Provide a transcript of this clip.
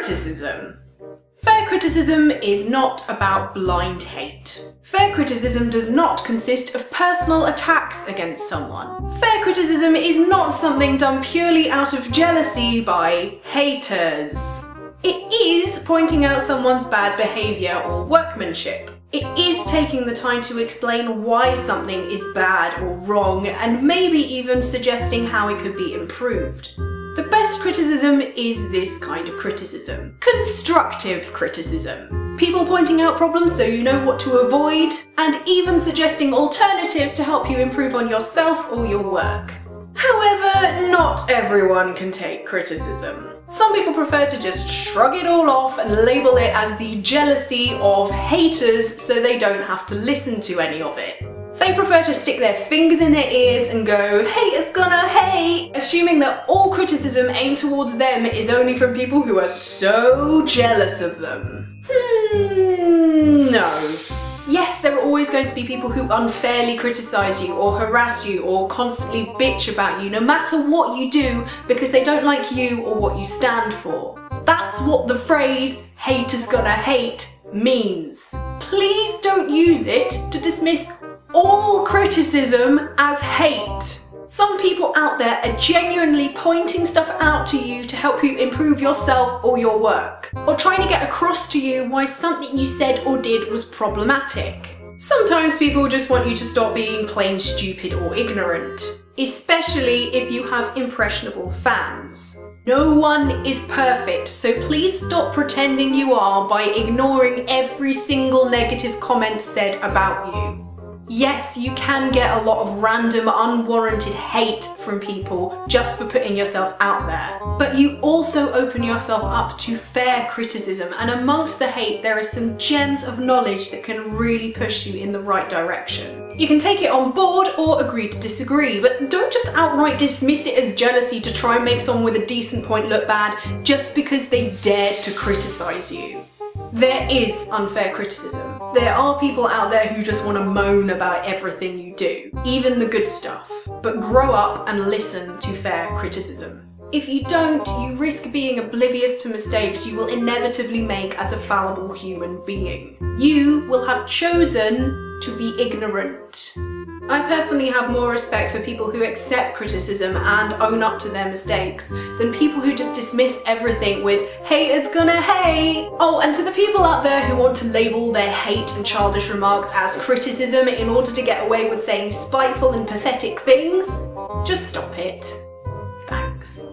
Criticism. Fair criticism is not about blind hate. Fair criticism does not consist of personal attacks against someone. Fair criticism is not something done purely out of jealousy by haters. It is pointing out someone's bad behaviour or workmanship. It is taking the time to explain why something is bad or wrong, and maybe even suggesting how it could be improved. The best criticism is this kind of criticism. Constructive criticism. People pointing out problems so you know what to avoid, and even suggesting alternatives to help you improve on yourself or your work. However, not everyone can take criticism. Some people prefer to just shrug it all off and label it as the jealousy of haters so they don't have to listen to any of it. They prefer to stick their fingers in their ears and go, haters gonna hate, assuming that all criticism aimed towards them is only from people who are so jealous of them. No. Yes, there are always going to be people who unfairly criticise you or harass you or constantly bitch about you no matter what you do because they don't like you or what you stand for. That's what the phrase haters gonna hate means. Please don't use it to dismiss all criticism as hate. Some people out there are genuinely pointing stuff out to you to help you improve yourself or your work, or trying to get across to you why something you said or did was problematic. Sometimes people just want you to stop being plain stupid or ignorant, especially if you have impressionable fans. No one is perfect, so please stop pretending you are by ignoring every single negative comment said about you. Yes, you can get a lot of random, unwarranted hate from people just for putting yourself out there. But you also open yourself up to fair criticism, and amongst the hate there are some gems of knowledge that can really push you in the right direction. You can take it on board or agree to disagree, but don't just outright dismiss it as jealousy to try and make someone with a decent point look bad just because they dared to criticise you. There is unfair criticism. There are people out there who just want to moan about everything you do, even the good stuff. But grow up and listen to fair criticism. If you don't, you risk being oblivious to mistakes you will inevitably make as a fallible human being. You will have chosen to be ignorant. I personally have more respect for people who accept criticism and own up to their mistakes than people who just dismiss everything with haters gonna hate. Oh, and to the people out there who want to label their hate and childish remarks as criticism in order to get away with saying spiteful and pathetic things, just stop it. Thanks.